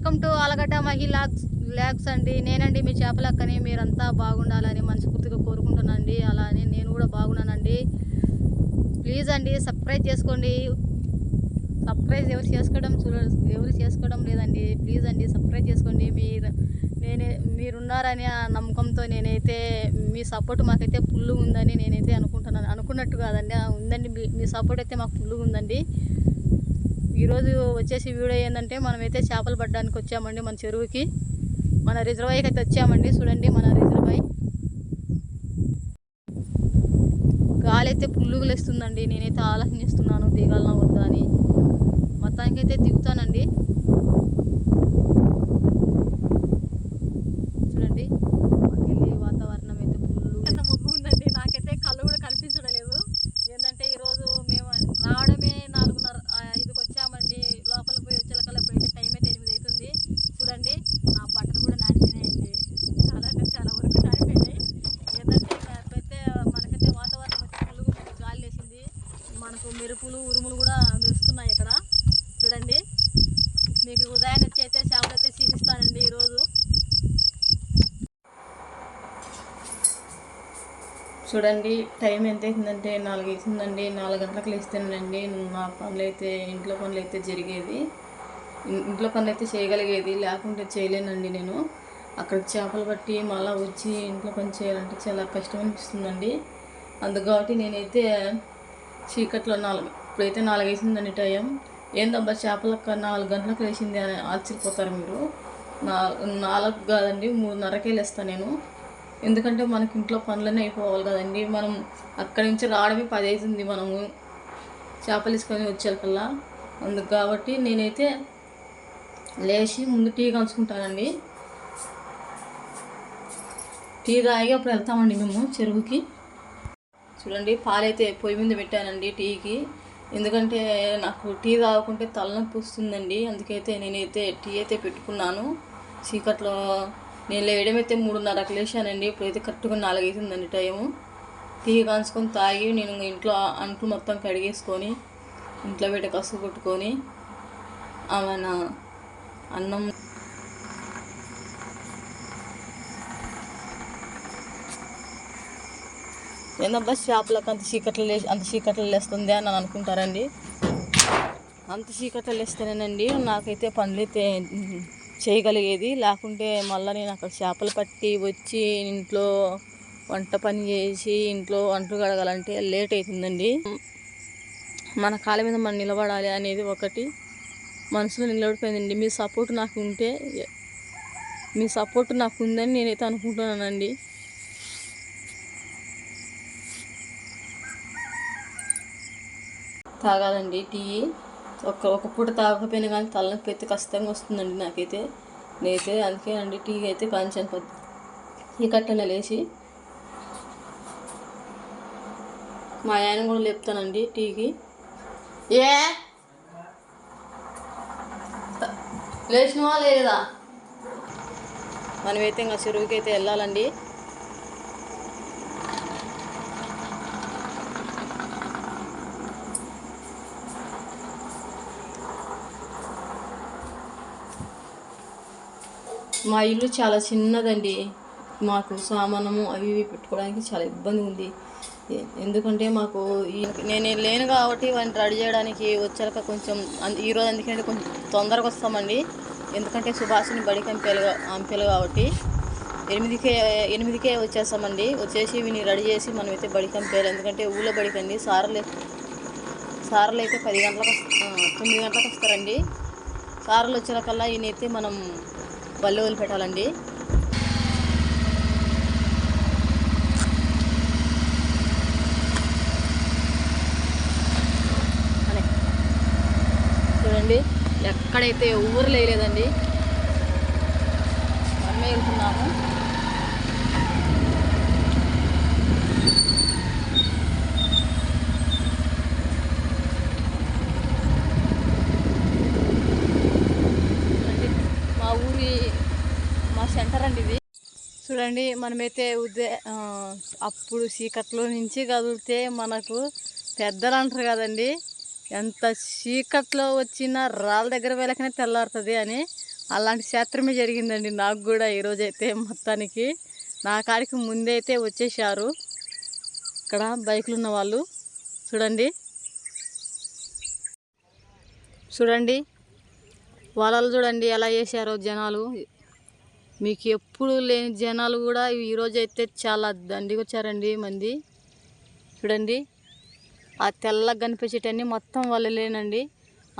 Welcome to Allagadda lakhs అండి. నేనండి మీ చేపలక్కని. మీరంతా బాగుండాలని మనస్ఫూర్తిగా కోరుకుంటున్నానండి. అలానే నేను కూడా బాగున్నానండి. ప్లీజ్ అండి సబ్స్క్రైబ్ చేసుకోండి. సబ్స్క్రైబ్ ఎవరు చేసుకోవడం లేదండి. ప్లీజ్ అండి సబ్స్క్రైబ్ చేసుకోండి. మీరున్నారని ఆ నమ్మకంతో నేనైతే మీ సపోర్ట్ మాకైతే ఫుల్గా ఉందని నేనైతే అనుకున్నట్టు కాదండి, ఉందండి. మీ సపోర్ట్ అయితే మాకు ఫుల్గా ఉందండి. ఈరోజు వచ్చేసి వీడియో ఏంటంటే మనమైతే చేపలు పట్టడానికి వచ్చామండి. మన చెరువుకి, మన రిజర్వాయర్కి అయితే వచ్చామండి. చూడండి మన రిజర్వాయర్ గాలి అయితే ఫుల్లుగా లేస్తుందండి. నేనైతే ఆలోచిస్తున్నాను దిగాలనా వద్దా అని. మొత్తానికైతే దిగుతానండి. చూడండి మాకెళ్ళి వాతావరణం అయితే ఫుల్లు మబ్బు ఉందండి. నాకైతే కళ్ళు కూడా కనిపించడం లేదు. ఏంటంటే ఈరోజు మేము రావడమే 4:30-5కి వచ్చామండి. లోపలికి పోయి వచ్చేకల్లా ఇప్పుడైతే టైం అయితే 8 అవుతుంది. చూడండి నా బట్టలు కూడా నానిపోయినాయండి. చాలా అంటే చాలా వరకు నానిపోయినాయి. ఏంటంటే ఇప్పుడైతే మనకైతే వాతావరణం అయితే ఫుల్గా గాలి వేసింది. మనకు మెరుపులు ఉరుములు కూడా మెరుస్తున్నాయి ఇక్కడ. చూడండి మీకు ఉదయాన్నే వచ్చి అయితే చేపలు అయితే చూపిస్తానండి. ఈరోజు చూడండి టైం ఎంత అవుతుందంటే 4 అవుతుందండి. 4 గంటలకు లేస్తానండి. నా పనులు అయితే ఇంట్లో పనులు అయితే జరిగేది, ఇంట్లో పనులు అయితే చేయగలిగేది, లేకుంటే చేయలేనండి. నేను అక్కడ చేపలు పట్టి మళ్ళీ వచ్చి ఇంట్లో పని చేయాలంటే చాలా కష్టం అనిపిస్తుందండి. అందుకు కాబట్టి నేనైతే చీకట్లో ఇప్పుడైతే 4 అవుతుందండి టైం. ఏందబ్బా చేపలక్క 4 గంటలకు లేచింది అని ఆశ్చర్యపోతారు మీరు. 4 కాదండి, 3:30కే లేస్తాను నేను. ఎందుకంటే మనకి ఇంట్లో పనులన్నీ అయిపోవాలి కదండి. మనం అక్కడి నుంచి రావడమే 10 అవుతుంది మనము చేపలు తీసుకొని వచ్చేకల్లా. అందుకు కాబట్టి నేనైతే లేచి ముందు టీ కాంచుకుంటానండి. టీ తాగి అప్పుడు వెళ్తామండి మేము చెరువుకి. చూడండి పాలైతే పొయ్యి మీద పెట్టానండి టీకి. ఎందుకంటే నాకు టీ తాగకుంటే తలనొప్పి వస్తుందండి. అందుకైతే నేనైతే టీ అయితే పెట్టుకున్నాను. చీకట్లో నేను లేయడం అయితే 3:30కి లేచానండి. ఇప్పుడైతే కరెక్ట్గా 4 అవుతుందండి టైము. టీ కాంచుకొని తాగి నేను ఇంట్లో అంట్లు మొత్తం కడిగేసుకొని ఇంట్లో పెట్టి కసుగు కొట్టుకొని ఆమెన అన్నం ఏందబ్బా చేపలకు అంత చీకట్లు లేస్తుంది అని అనుకుంటారండి. అంత చీకట్లు లేస్తేనేనండి నాకైతే పనులు అయితే చేయగలిగేది. లేకుంటే మళ్ళీ నేను అక్కడ చేపలు పట్టి వచ్చి ఇంట్లో వంట పని చేసి ఇంట్లో అంట్లు కడగాలంటే లేట్ అవుతుందండి. మన కాళ్ళ మీద మనం నిలబడాలి అనేది ఒకటి మనసులో నిలబడిపోయిందండి. మీ సపోర్ట్ నాకు ఉందని నేనైతే అనుకుంటున్నానండి. తాగాలండి టీ. ఒక పూట తాగకపోయినా కానీ తలనొప్పి అయితే ఖచ్చితంగా వస్తుందండి నాకైతే. నేనైతే అందుకే అండి టీ అయితే కాంచాను ఈ కట్టెన లేచి. మా ఆయన కూడా లేపుతానండి టీకి. లేచినవా లేదా? మనమైతే ఇంకా చెరువుకి అయితే వెళ్ళాలండి. మా ఇల్లు చాలా చిన్నదండి. మాకు సామానము అవి ఇవి పెట్టుకోవడానికి చాలా ఇబ్బంది ఉంది. ఎందుకంటే మాకు నేను లేను కాబట్టి వాడిని రెడీ చేయడానికి వచ్చాక కొంచెం ఈరోజు ఎందుకంటే కొంచెం తొందరగా వస్తామండి. ఎందుకంటే సుభాషిని బడికి అంపేలు కాబట్టి 8కే వచ్చేస్తామండి. వచ్చేసి వీని రెడీ చేసి మనమైతే బడికి అంపేయాలి. ఎందుకంటే ఊళ్ళో బడికండి సార్లు అయితే 9 గంటలకు వస్తారండి. సార్లు వచ్చేకల్లా ఈయనైతే మనం బళ్ళు వదిలిపెట్టాలండి. చూడండి ఎక్కడైతే ఊరు లేదండి, మనమే వెళ్తున్నాము. మా సెంటర్ అండి ఇది. చూడండి మనమైతే అప్పుడు చీకట్లో నుంచి కదిలితే మనకు పెద్దలు అంటారు కదండి, ఎంత చీకట్లో వచ్చినా రాళ్ళ దగ్గర వెళ్ళకనే తెల్లారుతుంది అని. అలాంటి క్షేత్రమే జరిగిందండి నాకు కూడా ఈరోజైతే. మొత్తానికి నా కాడికి ముందే అయితే వచ్చేసారు ఇక్కడ బైకులు ఉన్న వాళ్ళు. చూడండి వలలు చూడండి ఎలా వేసారో జనాలు. మీకు ఎప్పుడు లేని జనాలు కూడా ఈరోజైతే చాలా దండిగా వచ్చారండి మంది. చూడండి ఆ తెల్లగా కనిపించేటన్నీ మొత్తం వలలేనండి.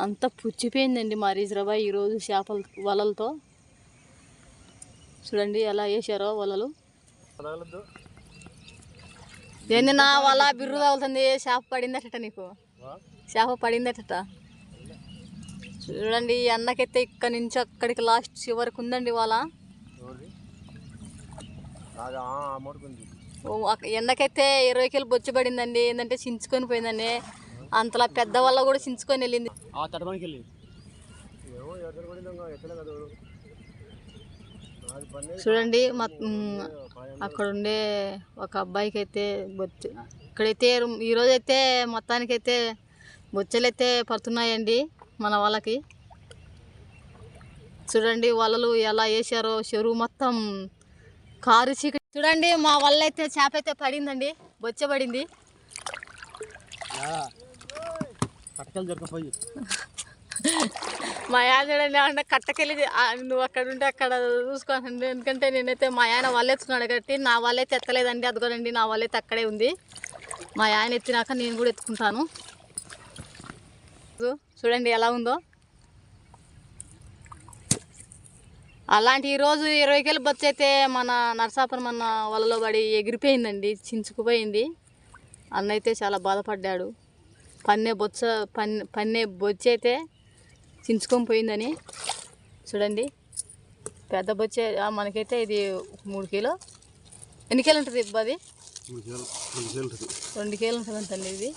అంతా పుచ్చిపోయిందండి మా రిజర్వాయర్ ఈరోజు చేపల వలలతో. చూడండి ఎలా వేసారో వలలు. ఏంది నా వల బిర్రు తగులుతుంది. చేప పడిందట నీకు, చేప పడిందట. చూడండి అన్నకైతే ఇక్కడ నుంచి అక్కడికి లాస్ట్ చివరికి ఉందండి వాళ్ళ. ఎండకైతే 20 కిలో బొచ్చు పడిందండి. ఏంటంటే చించుకొని పోయిందండి. అంతలా పెద్ద వల్ల కూడా చించుకొని వెళ్ళింది. చూడండి అక్కడ ఉండే ఒక అబ్బాయికి అయితే బొచ్చు. ఇక్కడైతే ఈరోజైతే మొత్తానికైతే బొచ్చలు అయితే పడుతున్నాయండి మన వాళ్ళకి. చూడండి వలలు ఎలా వేసారో. చెరువు మొత్తం కారు చీకటి. చూడండి మా వల్ల అయితే చేప అయితే పడిందండి, బొచ్చ పడింది. మా ఆయన చూడండి అంటే కట్టకెళ్ళి నువ్వు అక్కడ ఉంటే అక్కడ చూసుకోండి. ఎందుకంటే నేనైతే మా ఆయన వాళ్ళు ఎత్తుకున్నాడు కాబట్టి నా వాళ్ళైతే ఎత్తలేదండి. అదిగోనండి నా వాళ్ళైతే అక్కడే ఉంది. మా ఆయన ఎత్తినాక నేను కూడా ఎత్తుకుంటాను. చూడండి ఎలా ఉందో. అలాంటి ఈరోజు 20 కిలో బొచ్చ అయితే మన నరసాపురం అన్న వలలో పడి ఎగిరిపోయిందండి, చించుకుపోయింది. అన్న అయితే చాలా బాధపడ్డాడు. పన్నే బొచ్చ అయితే చించుకొని పోయిందని. చూడండి పెద్ద బొచ్చే మనకైతే ఇది 3 కిలో. ఎన్ని కిలో ఉంటుంది అది? 2 కిలో ఉంటుందంటండి ఇది.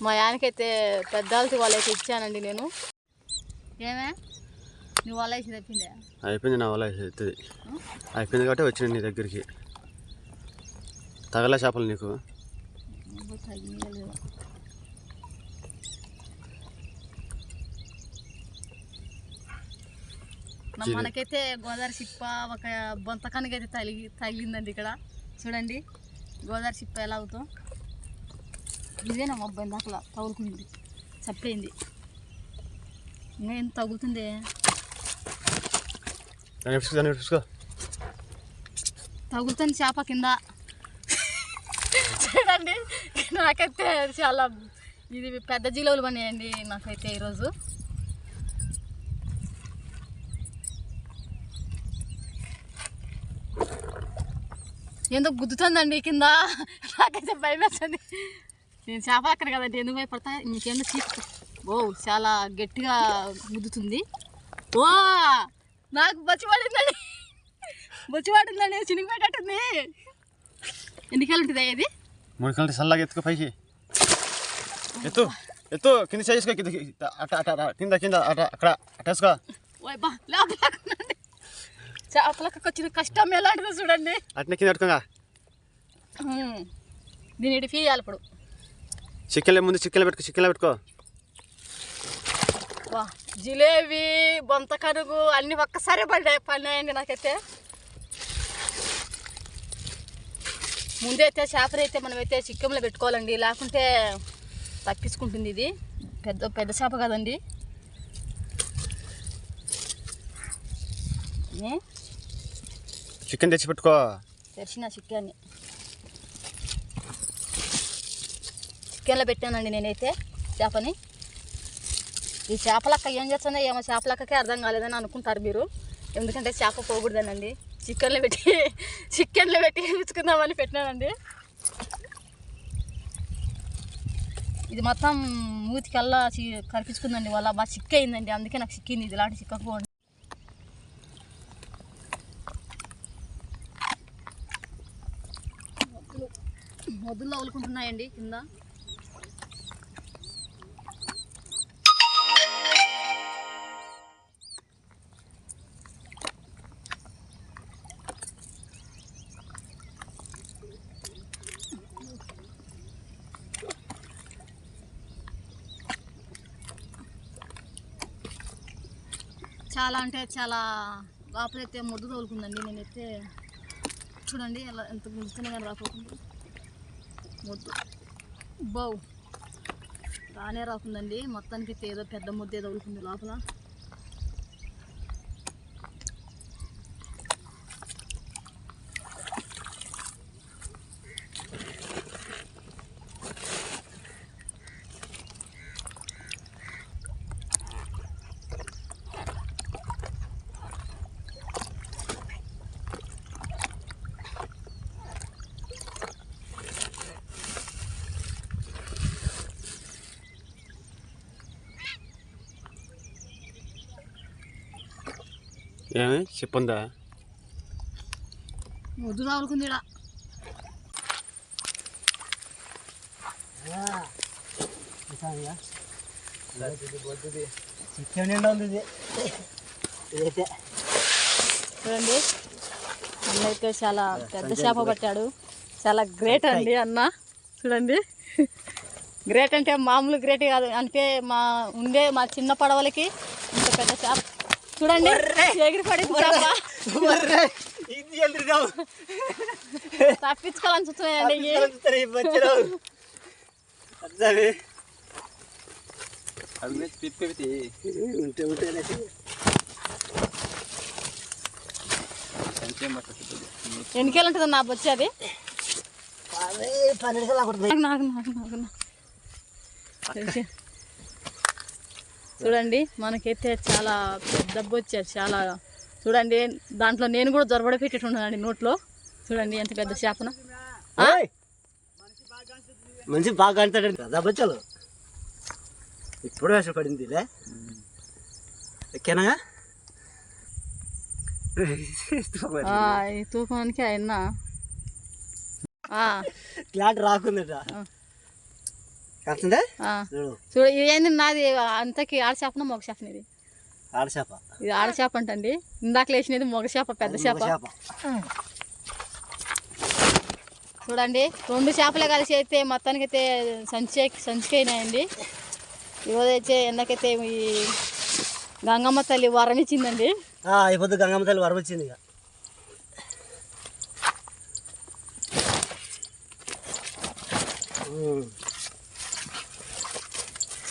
మా ఆయనకైతే పెద్దాలకి వాళ్ళైతే ఇచ్చానండి నేను. ఏమే నువ్వు వాళ్ళ వేసి తప్పిందే? అయిపోయింది నా వాళ్ళ అవుతుంది. అయిపోయింది కాబట్టి వచ్చిన నీ దగ్గరికి. తగల చేపలు నీకు. మనకైతే గోదావరి చిప్ప ఒక బొంతకానికి అయితే తగిలిందండి ఇక్కడ. చూడండి గోదావరి చిప్ప ఎలా అవుతాం. ఇదేనా మా అబ్బాయి అట్లా తగులుకుంది, చప్పయింది. ఇంకా ఎంత తగులుతుంది. తగులుతుంది చేప కింద. చూడండి నాకైతే చాలా ఇది పెద్ద జీలవులు పన్నాయండి నాకైతే ఈరోజు. ఎందుకు గుద్దుతుందండి కింద. నాకైతే భయం వేస్తుంది. నేను చేప అక్కడ కదండి ఎందుకు భయపడతా. మీకేమో చీకు. ఓ చాలా గట్టిగా గుద్దుతుంది. ఓ నాకు బొచ్చి పడిందండి, బొచ్చి పడిందండి. చినిగిపోయేటట్టుంది. ఎన్ని కిలో ఉంటుంది ఇది? 3 కిలో. సల్లగా ఎత్తుకో పైకి. ఎత్తు ఎత్తు కింద చేసుకో. కింద కింద అక్కడ అట్టేసుకో. ఓయ్ బా లేకపోతే చేపలకు వచ్చిన కష్టం ఎలాంటిదో చూడండి. అట్నే కింద పెట్టుకోగా. దీని ఇటు ఫీయాలి ఇప్పుడు. చికెన్లో ముందు చికెన్లో పెట్టుకో. వా జిలేబీ బొంత కనుగు అన్నీ ఒక్కసారి పడినాయండి నాకైతే. ముందే అయితే చేపలు అయితే మనమైతే చిక్కెంలో పెట్టుకోవాలండి, లేకుంటే తప్పించుకుంటుంది. ఇది పెద్ద చేప కదండి. చికెన్ తెచ్చి పెట్టుకో. తెచ్చిన చికెన్లో పెట్టానండి నేనైతే చేపని. ఈ చేపలక్క ఏం చేస్తుందో ఏమో, చేపలక్కకే అర్థం కాలేదని అనుకుంటారు మీరు. ఎందుకంటే చేప పోకూడదనండి. చికెన్లో పెట్టి ఉంచుకుందామని పెట్టినానండి. ఇది మొత్తం మూతికల్లా కరిపించుకుందండి. వాళ్ళ బాగా చిక్క అయిందండి, అందుకే నాకు చిక్కింది. ఇది ఇలాంటి చిక్కకపోండి. మొదల్లో వదులుకుంటున్నాయండి కింద. చాలా అంటే చాలా లోపలైతే ముద్దు తోలుకుందండి. నేనైతే చూడండి ఎలా ఎంత గుంజుతున్నా కానీ రాకపోతుంది ముద్దు. బావు రానే రాకుందండి. మొత్తానికి ఏదో పెద్ద ముద్దే తగులుకుంది లోపల. ఏమి చెప్పుందా ముద్దు తగులుకుంది ఇలా. చూడండి అన్న అయితే చాలా పెద్ద చేప పట్టాడు. చాలా గ్రేట్ అండి అన్న. చూడండి గ్రేట్ అంటే మామూలు గ్రేట్ కాదు. అంటే మా చిన్న పడవలకి ఇంత పెద్ద చేప చూడండి ఎగిరి పడింది చేప. తప్పించుకోవాలని చూస్తున్నాయండి. ఎన్నికేళ్ళు ఉంటుంది నా బొచ్చి అది. చూడండి మనకైతే చాలా పెద్ద బొచ్చి చాలా. చూడండి దాంట్లో నేను కూడా దొరబడ పెట్టేట్టున్నానండి నోట్లో. చూడండి ఎంత పెద్ద చేపను. మంచి బాగా అంటాడండి కదా బొచ్చలు. ఇప్పుడు వేస పడింది ఎక్కేనా ఈ తూకానికి ఆయన క్లాట్ రాకుందట. చూడ ఏంది నాది అంతకి ఆడ చేపన మొగ చేపన. ఇది ఆడచేప. ఇది ఆడ చేప అంటండి. ఇందాక లేచినది మొగ చేప పెద్ద చేప. చూడండి 2 చేపలే కలిసి అయితే మొత్తానికి అయితే సంచికైనాయండి. ఈరోజైతే ఎందకైతే ఈ గంగమ్మ తల్లి వరం ఇచ్చిందండి. అయిపోతుంది గంగమ్మ తల్లి వరం వచ్చింది. ఇక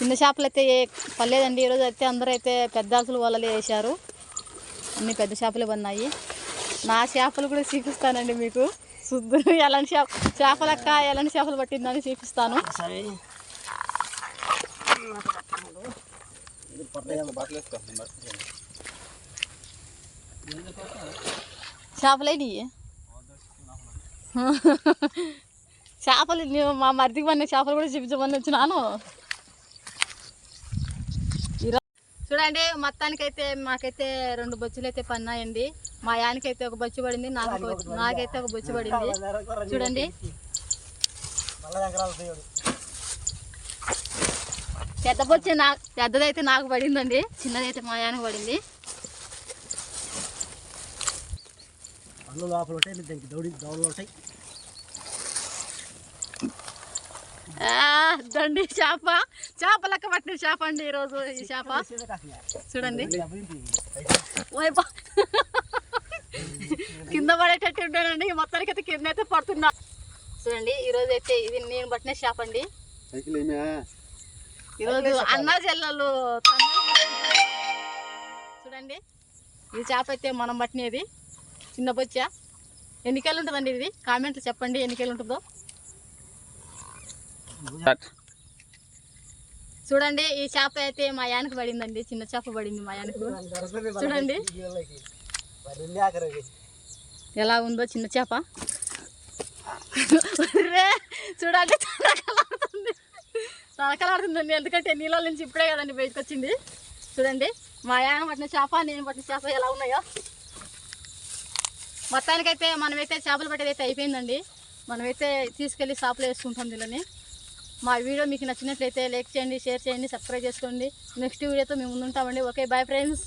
చిన్న చేపలు అయితే పర్లేదండి. ఈరోజు అయితే అందరూ అయితే పెద్ద అసలు వలలు వేసారు. అన్ని పెద్ద చేపలు పడినాయి. నా చేపలు కూడా చూపిస్తానండి మీకు. శుద్ధులు ఎలాంటి చేపలక్క ఎలాంటి చేపలు పట్టిందని చూపిస్తాను. చేపలేని చేపలు మా మరిదికి పడిన చేపలు కూడా చూపించమని వచ్చినాను. చూడండి మొత్తానికైతే మాకైతే 2 బొచ్చులు అయితే పన్నాయండి. మా యానికైతే ఒక బొచ్చు పడింది, నాకైతే ఒక బొచ్చు పడింది. చూడండి పెద్ద బొచ్చు పెద్దదైతే నాకు పడిందండి, చిన్నదైతే మా యానికి పడింది. దండి చేప లెక్క పట్టిన చేప అండి ఈరోజు ఈ చేప. చూడండి కింద పడేటట్టు ఉంటానండి. మొత్తానికి అయితే కింద అయితే పడుతున్నా. చూడండి ఈరోజు అయితే ఇది నేను పట్టిన చేప అండి. ఈరోజు అన్నా చెల్లెలు చూడండి ఈ చేప అయితే మనం పట్టినది చిన్న బొచ్చ. ఎన్నికేళ్ళు ఉంటుందండి ఇది? కామెంట్లు చెప్పండి ఎన్నికేళ్ళు ఉంటుందో. చూడండి ఈ చేప అయితే మా యానికి పడిందండి. చిన్న చేప పడింది మా యానికి. చూడండి ఎలా ఉందో చిన్న చేప. చూడండి తలకలాడుతుందండి. ఎందుకంటే నీళ్ళ నుంచి ఇప్పుడే కదండి బయటకు వచ్చింది. చూడండి మా యాన పట్టిన చేప నేను పట్టిన చేప ఎలా ఉన్నాయో. మొత్తానికైతే మనమైతే చేపలు పట్టేది అయితే అయిపోయిందండి. మనమైతే తీసుకెళ్ళి షాప్లో వేసుకుంటాం దీనిని. మా వీడియో మీకు నచ్చినట్లయితే లైక్ చేయండి, షేర్ చేయండి, సబ్స్క్రైబ్ చేసుకోండి. నెక్స్ట్ వీడియోతో మేము ముందుంటామండి. Okay bye friends.